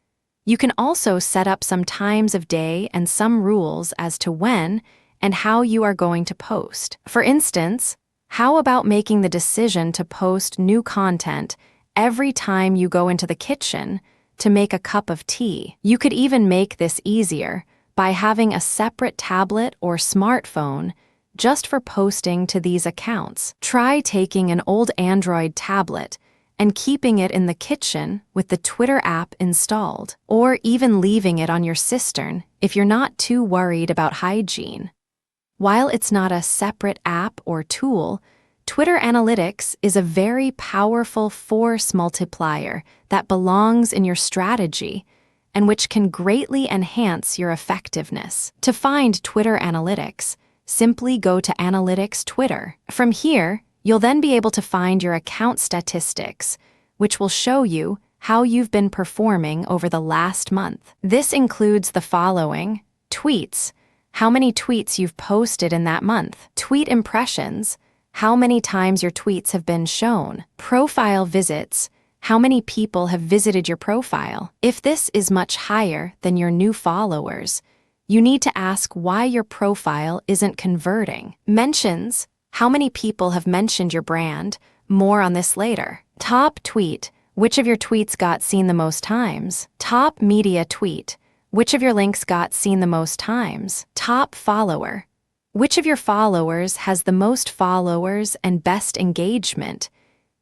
[SPEAKER 1] you can also set up some times of day and some rules as to when and how you are going to post. For instance, how about making the decision to post new content every time you go into the kitchen to make a cup of tea? You could even make this easier by having a separate tablet or smartphone just for posting to these accounts. Try taking an old Android tablet and keeping it in the kitchen with the Twitter app installed, or even leaving it on your cistern if you're not too worried about hygiene. While it's not a separate app or tool, Twitter Analytics is a very powerful force multiplier that belongs in your strategy and which can greatly enhance your effectiveness. To find Twitter Analytics, simply go to Analytics Twitter. From here, you'll then be able to find your account statistics, which will show you how you've been performing over the last month. This includes the following: tweets, how many tweets you've posted in that month; tweet impressions, how many times your tweets have been shown; profile visits, how many people have visited your profile. If this is much higher than your new followers, you need to ask why your profile isn't converting. Mentions, how many people have mentioned your brand. More on this later. Top tweet, which of your tweets got seen the most times. Top media tweet, which of your links got seen the most times. Top follower, which of your followers has the most followers and best engagement.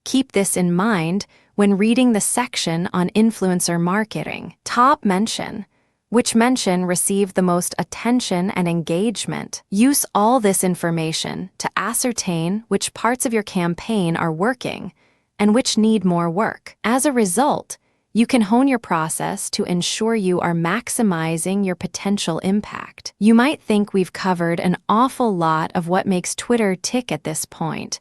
[SPEAKER 1] Keep this in mind when reading the section on influencer marketing. Top mention, which mention received the most attention and engagement. Use all this information to ascertain which parts of your campaign are working and which need more work. As a result, you can hone your process to ensure you are maximizing your potential impact. You might think we've covered an awful lot of what makes Twitter tick at this point,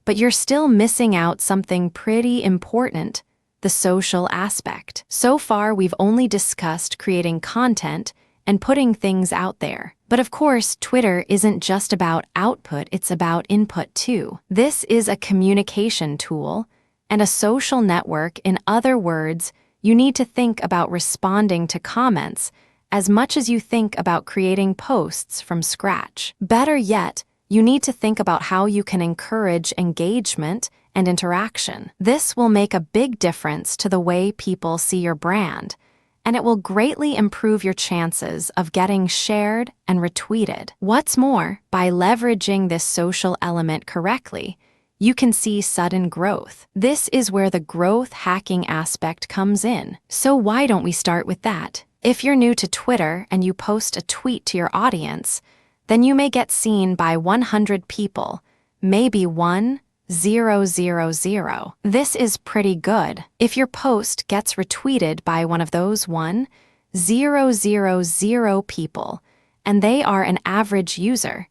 [SPEAKER 1] but you're still missing out something pretty important: the social aspect. So far, we've only discussed creating content and putting things out there. But of course, Twitter isn't just about output, it's about input too. This is a communication tool and a social network. In other words, you need to think about responding to comments as much as you think about creating posts from scratch. Better yet, you need to think about how you can encourage engagement and interaction. This will make a big difference to the way people see your brand, and it will greatly improve your chances of getting shared and retweeted. What's more, by leveraging this social element correctly, you can see sudden growth. This is where the growth hacking aspect comes in. So why don't we start with that? If you're new to Twitter and you post a tweet to your audience, then you may get seen by 100 people, maybe 1,000. This is pretty good. If your post gets retweeted by one of those 1,000 people, and they are an average user,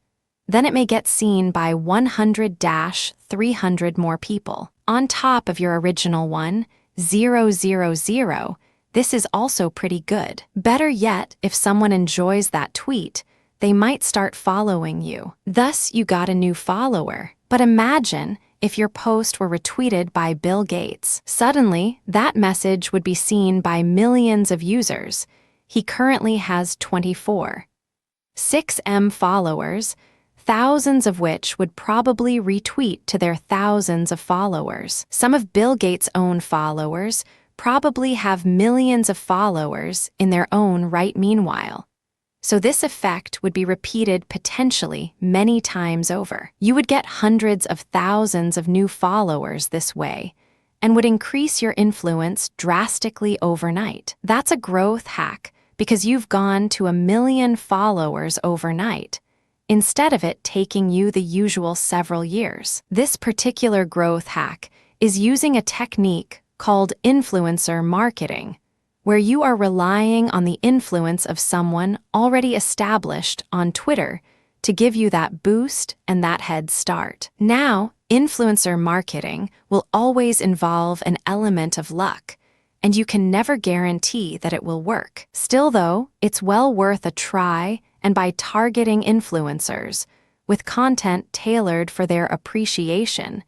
[SPEAKER 1] then it may get seen by 100-300 more people. On top of your original 1,000, this is also pretty good. Better yet, if someone enjoys that tweet, they might start following you. Thus, you got a new follower. But imagine if your post were retweeted by Bill Gates. Suddenly, that message would be seen by millions of users. He currently has 24.6 followers, thousands of which would probably retweet to their thousands of followers. Some of Bill Gates' own followers probably have millions of followers in their own right meanwhile. So this effect would be repeated potentially many times over. You would get hundreds of thousands of new followers this way, and would increase your influence drastically overnight. That's a growth hack because you've gone to 1 million followers overnight, instead of it taking you the usual several years. This particular growth hack is using a technique called influencer marketing, where you are relying on the influence of someone already established on Twitter to give you that boost and that head start. Now, influencer marketing will always involve an element of luck, and you can never guarantee that it will work. Still though, it's well worth a try, and by targeting influencers with content tailored for their appreciation,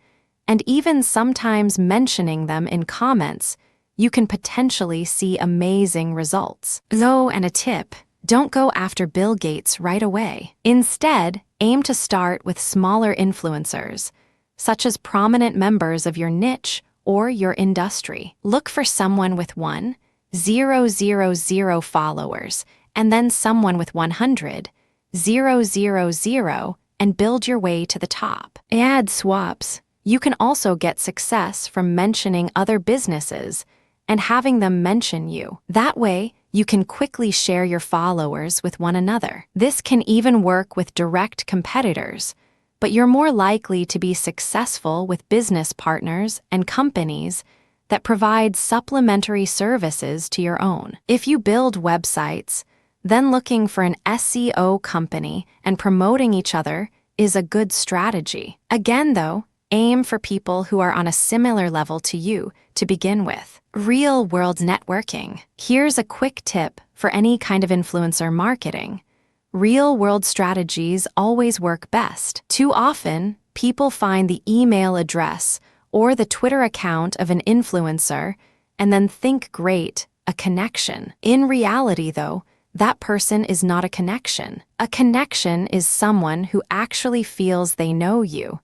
[SPEAKER 1] and even sometimes mentioning them in comments, you can potentially see amazing results. Though, and a tip, don't go after Bill Gates right away. Instead, aim to start with smaller influencers, such as prominent members of your niche or your industry. Look for someone with 1,000 followers, and then someone with 100,000, and build your way to the top. Ad swaps. You can also get success from mentioning other businesses and having them mention you. That way, you can quickly share your followers with one another. This can even work with direct competitors, but you're more likely to be successful with business partners and companies that provide supplementary services to your own. If you build websites, then looking for an SEO company and promoting each other is a good strategy. Again, though, aim for people who are on a similar level to you to begin with. Real-world networking. Here's a quick tip for any kind of influencer marketing. Real-world strategies always work best. Too often, people find the email address or the Twitter account of an influencer and then think, great, a connection. In reality, though, that person is not a connection. A connection is someone who actually feels they know you,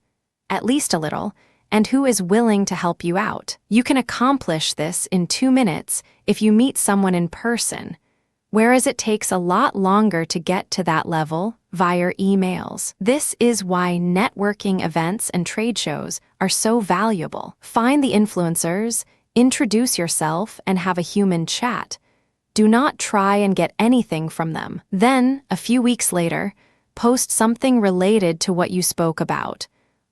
[SPEAKER 1] at least a little, and who is willing to help you out. You can accomplish this in 2 minutes if you meet someone in person, whereas it takes a lot longer to get to that level via emails. This is why networking events and trade shows are so valuable. Find the influencers, introduce yourself, and have a human chat. Do not try and get anything from them. Then, a few weeks later, post something related to what you spoke about,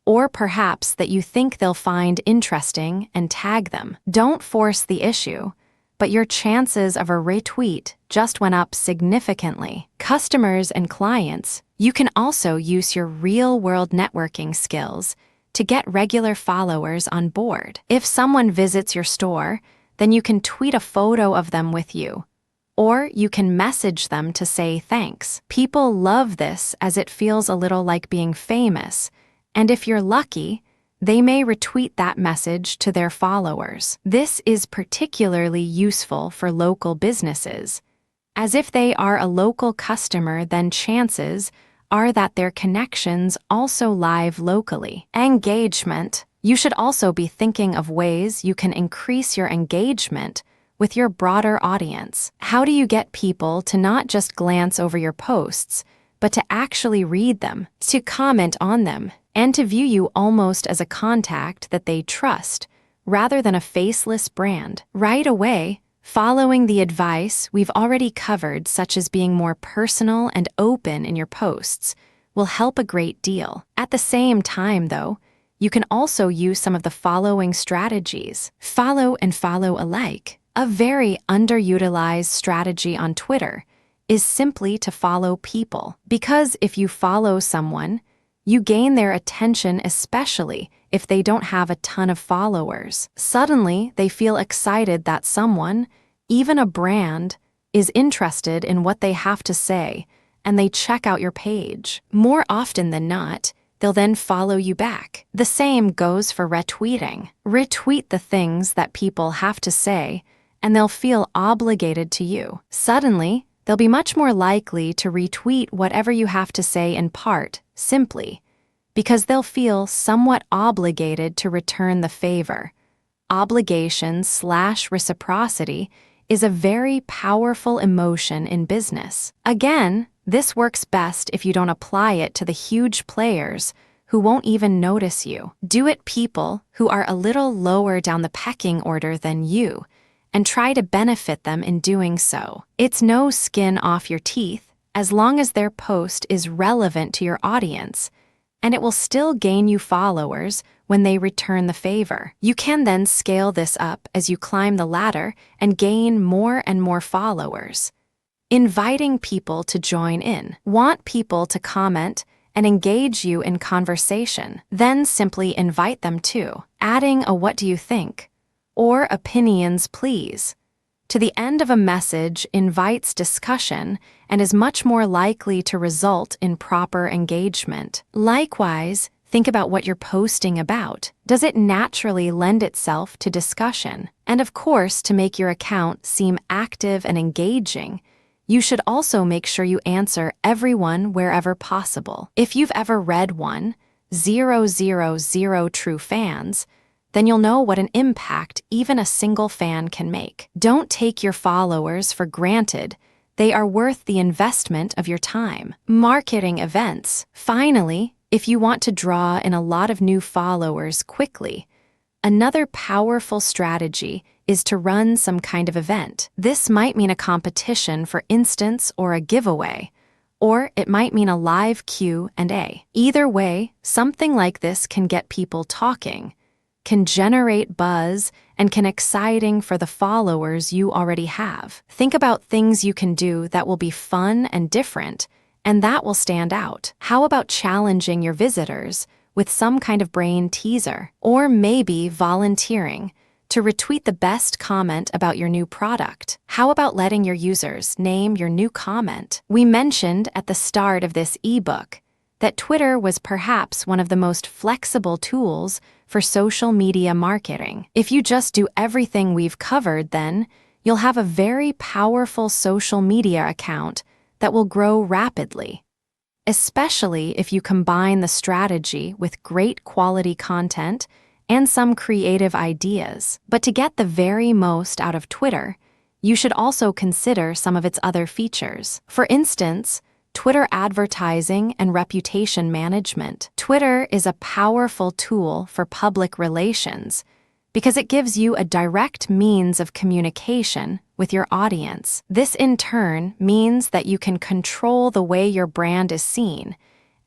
[SPEAKER 1] or perhaps that you think they'll find interesting, and tag them. Don't force the issue. but your chances of a retweet just went up significantly. Customers and clients, you can also use your real-world networking skills to get regular followers on board. If someone visits your store, then you can tweet a photo of them with you, or you can message them to say thanks. People love this as it feels a little like being famous, and if you're lucky, they may retweet that message to their followers. This is particularly useful for local businesses, as if they are a local customer, then chances are that their connections also live locally. Engagement. You should also be thinking of ways you can increase your engagement with your broader audience. How do you get people to not just glance over your posts, but to actually read them, to comment on them, and to view you almost as a contact that they trust, rather than a faceless brand? Right away, following the advice we've already covered, such as being more personal and open in your posts, will help a great deal. At the same time, though, you can also use some of the following strategies. Follow and follow alike. A very underutilized strategy on Twitter is simply to follow people, because if you follow someone, you gain their attention, especially if they don't have a ton of followers. Suddenly, they feel excited that someone, even a brand, is interested in what they have to say, and they check out your page. More often than not, they'll then follow you back. The same goes for retweeting. Retweet the things that people have to say, and they'll feel obligated to you. Suddenly, they'll be much more likely to retweet whatever you have to say in part, simply because they'll feel somewhat obligated to return the favor. Obligation/reciprocity is a very powerful emotion in business. Again, this works best if you don't apply it to the huge players who won't even notice you. Do it people who are a little lower down the pecking order than you, and try to benefit them in doing so. It's no skin off your teeth as long as their post is relevant to your audience, and it will still gain you followers when they return the favor. You can then scale this up as you climb the ladder and gain more and more followers. Inviting people to join in. Want people to comment and engage you in conversation, then simply invite them to. Adding a "what do you think?" or "opinions, please" to the end of a message invites discussion and is much more likely to result in proper engagement. Likewise, think about what you're posting about. Does it naturally lend itself to discussion? And of course, to make your account seem active and engaging, you should also make sure you answer everyone wherever possible. If you've ever read 1,000 true fans, then you'll know what an impact even a single fan can make. Don't take your followers for granted. They are worth the investment of your time. Marketing events. Finally, if you want to draw in a lot of new followers quickly, another powerful strategy is to run some kind of event. This might mean a competition, for instance, or a giveaway, or it might mean a live Q&A. Either way, something like this can get people talking, can generate buzz, and can exciting for the followers you already have. Think about things you can do that will be fun and different, and that will stand out. How about challenging your visitors with some kind of brain teaser, or maybe volunteering to retweet the best comment about your new product? How about letting your users name your new comment? We mentioned at the start of this ebook that Twitter was perhaps one of the most flexible tools for social media marketing. If you just do everything we've covered, then you'll have a very powerful social media account that will grow rapidly, especially if you combine the strategy with great quality content and some creative ideas. But to get the very most out of Twitter, you should also consider some of its other features. For instance, Twitter advertising and reputation management. Twitter is a powerful tool for public relations because it gives you a direct means of communication with your audience. This in turn means that you can control the way your brand is seen,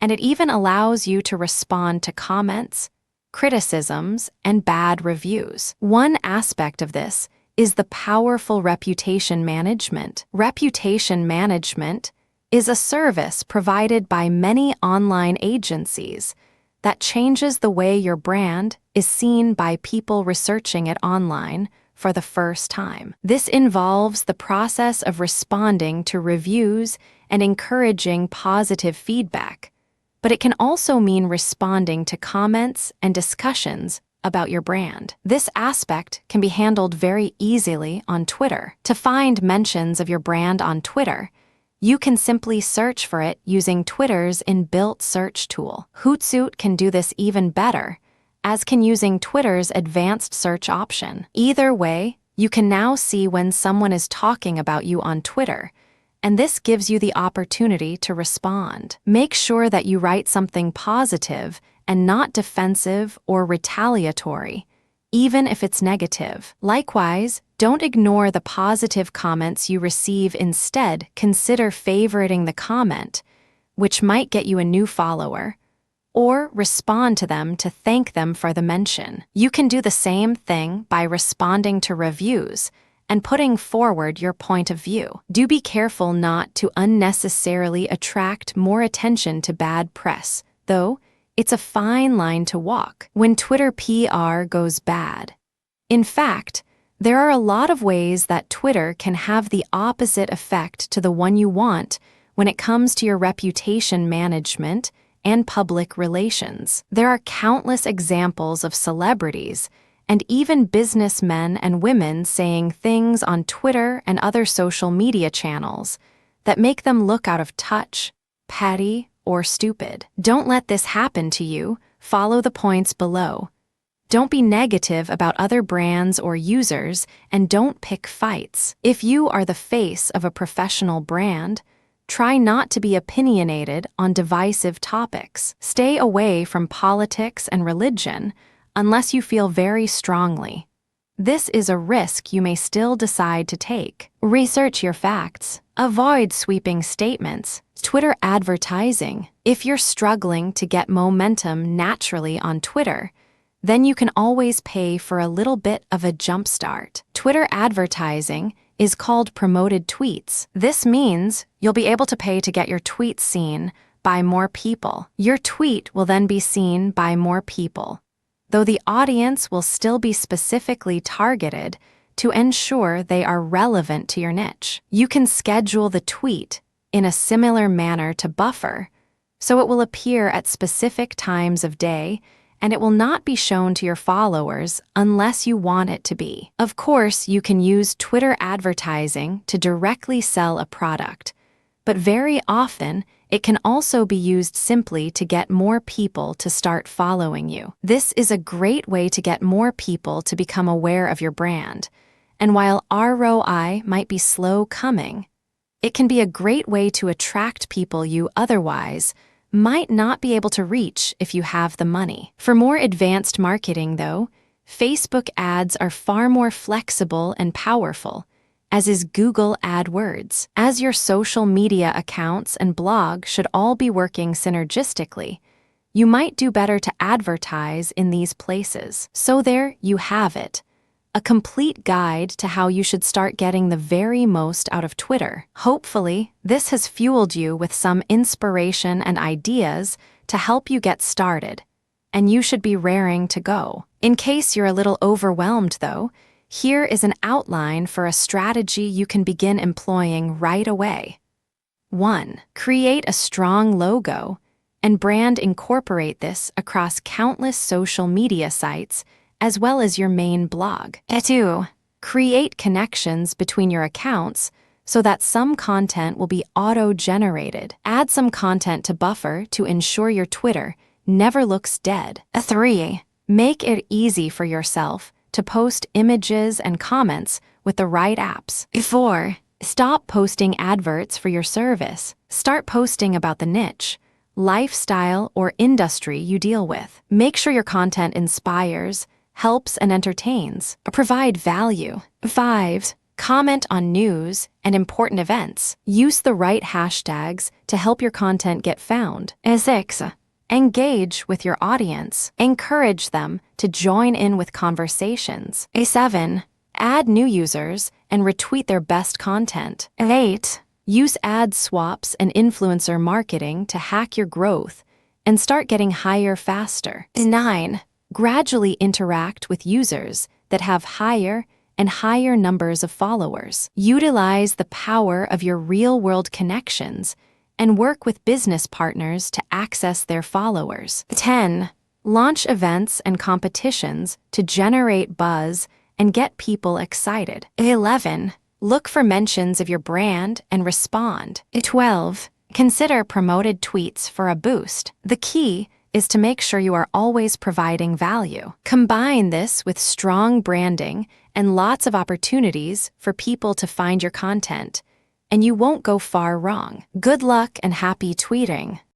[SPEAKER 1] and it even allows you to respond to comments, criticisms, and bad reviews. One aspect of this is the powerful reputation management. Reputation management is a service provided by many online agencies that changes the way your brand is seen by people researching it online for the first time. This involves the process of responding to reviews and encouraging positive feedback, but it can also mean responding to comments and discussions about your brand. This aspect can be handled very easily on Twitter. To find mentions of your brand on Twitter, you can simply search for it using Twitter's inbuilt search tool. Hootsuite can do this even better, as can using Twitter's advanced search option. Either way, you can now see when someone is talking about you on Twitter, and this gives you the opportunity to respond. Make sure that you write something positive and not defensive or retaliatory, even if it's negative. Likewise, don't ignore the positive comments you receive. Instead, consider favoriting the comment, which might get you a new follower, or respond to them to thank them for the mention. You can do the same thing by responding to reviews and putting forward your point of view. Do be careful not to unnecessarily attract more attention to bad press, though it's a fine line to walk when Twitter PR goes bad. In fact, there are a lot of ways that Twitter can have the opposite effect to the one you want when it comes to your reputation management and public relations. There are countless examples of celebrities and even businessmen and women saying things on Twitter and other social media channels that make them look out of touch, petty, or stupid. Don't let this happen to you. Follow the points below. Don't be negative about other brands or users, and don't pick fights. If you are the face of a professional brand, try not to be opinionated on divisive topics. Stay away from politics and religion unless you feel very strongly. This is a risk you may still decide to take. Research your facts. Avoid sweeping statements. Twitter advertising. If you're struggling to get momentum naturally on Twitter, then you can always pay for a little bit of a jumpstart. Twitter advertising is called promoted tweets. This means you'll be able to pay to get your tweet seen by more people. Your tweet will then be seen by more people, though the audience will still be specifically targeted to ensure they are relevant to your niche. You can schedule the tweet in a similar manner to Buffer, so it will appear at specific times of day and it will not be shown to your followers unless you want it to be. Of course, you can use Twitter advertising to directly sell a product, but very often it can also be used simply to get more people to start following you. This is a great way to get more people to become aware of your brand, and while ROI might be slow coming, it can be a great way to attract people you otherwise might not be able to reach if you have the money. For more advanced marketing, though, Facebook ads are far more flexible and powerful, as is Google AdWords. As your social media accounts and blog should all be working synergistically, you might do better to advertise in these places. So there you have it, a complete guide to how you should start getting the very most out of Twitter. Hopefully, this has fueled you with some inspiration and ideas to help you get started, and you should be raring to go. In case you're a little overwhelmed, though, here is an outline for a strategy you can begin employing right away. 1. Create a strong logo and brand. Incorporate this across countless social media sites as well as your main blog. 2. Create connections between your accounts so that some content will be auto-generated. Add some content to Buffer to ensure your Twitter never looks dead. 3. Make it easy for yourself to post images and comments with the right apps. 4. Stop posting adverts for your service. Start posting about the niche, lifestyle, or industry you deal with. Make sure your content inspires, helps, and entertains. Provide value. 5. Comment on news and important events. Use the right hashtags to help your content get found. 6. Engage with your audience. Encourage them to join in with conversations. 7. Add new users and retweet their best content. 8. Use ad swaps and influencer marketing to hack your growth and start getting higher faster. 9. Gradually interact with users that have higher and higher numbers of followers. Utilize the power of your real-world connections and work with business partners to access their followers. 10. Launch events and competitions to generate buzz and get people excited. 11. Look for mentions of your brand and respond. 12. Consider promoted tweets for a boost. The key is to make sure you are always providing value. Combine this with strong branding and lots of opportunities for people to find your content, and you won't go far wrong. Good luck and happy tweeting!